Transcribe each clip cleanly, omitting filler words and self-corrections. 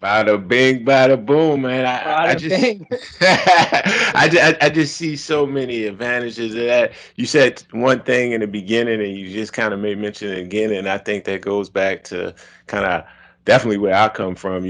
Bada bing, bada boom, man. I Bada just, bing. I just see so many advantages of that. You said one thing in the beginning, and you just kind of made mention it again, and I think that goes back to kind of definitely where I come from.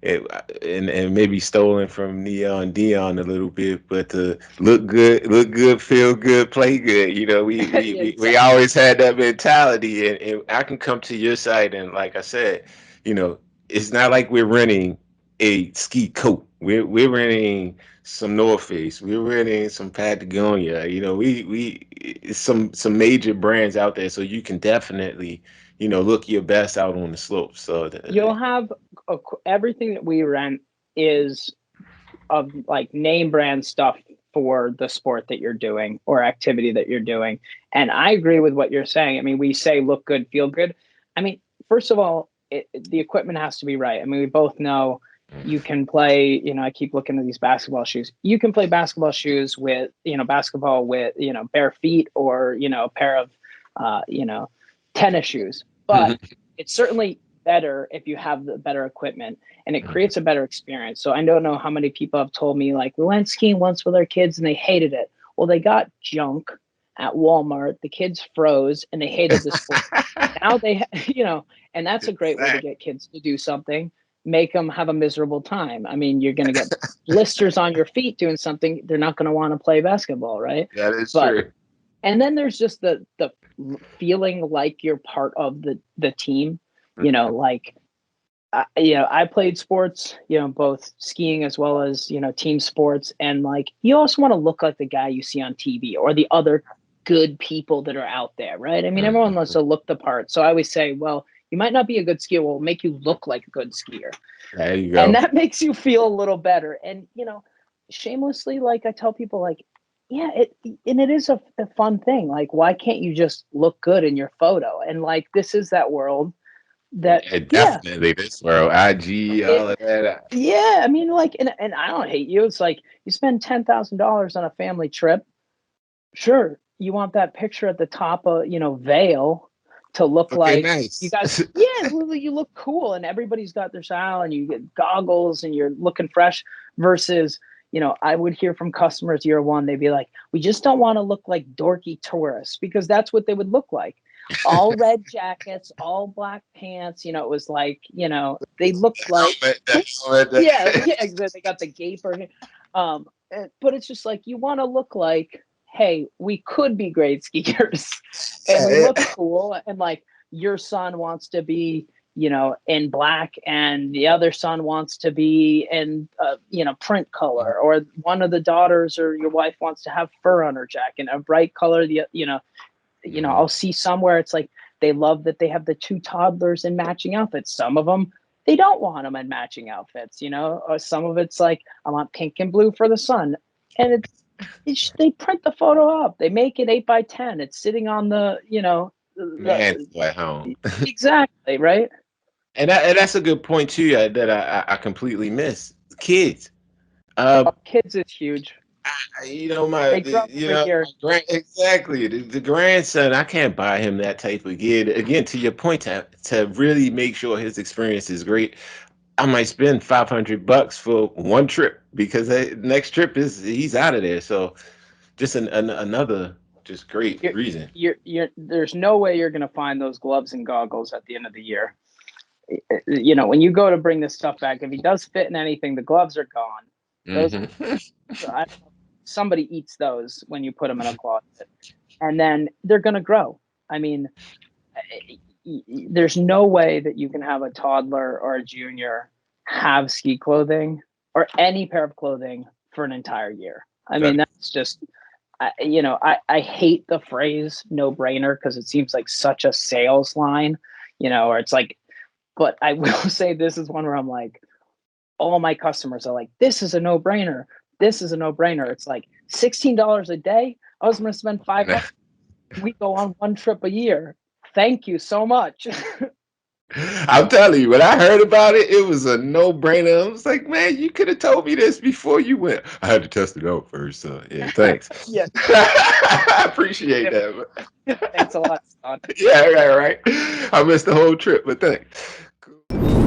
It, and maybe stolen from Neon Dion a little bit, but to look good, feel good, play good. We Exactly. always had that mentality, and I can come to your site, and like I said, you know it's not like we're renting a ski coat. We're renting some North Face. We're renting some Patagonia. We some major brands out there, so you can definitely look your best out on the slopes. So You'll have everything that we rent is of like name brand stuff for the sport that you're doing or activity that you're doing. And I agree with what you're saying. I mean, we say look good, feel good. I mean, first of all, the equipment has to be right. I mean, we both know you can play, I keep looking at these basketball shoes. You can play basketball shoes with, basketball with, bare feet or, a pair of, tennis shoes. But it's certainly better if you have the better equipment and it creates a better experience. So I don't know how many people have told me like we went skiing once with our kids and they hated it. Well, they got junk at Walmart. The kids froze and they hated the sport. Now they, and that's a great way to exactly. get kids to do something. Make them have a miserable time. I mean, you're going to get blisters on your feet doing something. They're not going to want to play basketball, right? That is But true. and then there's just the feeling like you're part of the team. Like I played sports, both skiing as well as, team sports. And like, you also want to look like the guy you see on TV or the other good people that are out there, right? I mean, everyone wants to look the part. So I always say, well, you might not be a good skier. We'll make you look like a good skier. There you And go. that makes you feel a little better. And, shamelessly, like I tell people, like, yeah, it is a fun thing. Like, why can't you just look good in your photo? And like, this is that world that, Yeah, yeah, definitely this world. IG, it, all of that. yeah, I mean, like, and I don't hate you. It's like you spend $10,000 on a family trip. Sure, you want that picture at the top of Vale to look Okay, like you nice. guys. Yeah, well, you look cool, and everybody's got their style, and you get goggles, and you're looking fresh. Versus, I would hear from customers year one, they'd be like, "We just don't want to look like dorky tourists," because that's what they would look like. All red jackets, all black pants. It was like, they looked like That helmet, yeah, that- yeah, exactly. They got the gaper. But it's just like you want to look like, hey, we could be great skiers, and we yeah, look cool, and like your son wants to be, in black, and the other son wants to be in, print color, or one of the daughters or your wife wants to have fur on her jacket, a bright color. yeah. I'll see somewhere it's like they love that they have the two toddlers in matching outfits. Some of them they don't want them in matching outfits, or some of it's like I want pink and blue for the son, and they print the photo up. They make it 8 by 10. It's sitting on the Man, at home. exactly right. And that's a good point too, that I completely missed. Kids. Uh, Kids is huge. They grow up every my year. exactly the grandson. I can't buy him that type of gear. Again, to your point, to really make sure his experience is great, I might spend $500 for one trip because the next trip is he's out of there. So just another just great You're, reason. there's no way you're going to find those gloves and goggles at the end of the year. When you go to bring this stuff back, if he does fit in anything, the gloves are gone. Those, Hmm. I don't know, somebody eats those when you put them in a closet, and then they're going to grow. I mean, there's no way that you can have a toddler or a junior have ski clothing or any pair of clothing for an entire year. I mean, that's just, I hate the phrase no brainer because it seems like such a sales line, or it's like, but I will say this is one where I'm like, all my customers are like, this is a no brainer. This is a no brainer. It's like $16 a day. I was going to spend 500. We go on one trip a year. Thank you so much. I'm telling you, when I heard about it, it was a no-brainer. I was like, man, you could have told me this before you went. I had to test it out first. So yeah, thanks. Yeah. I appreciate Yep. that. Thanks a lot, Scott. Yeah, right, right. I missed the whole trip, but thanks. Cool.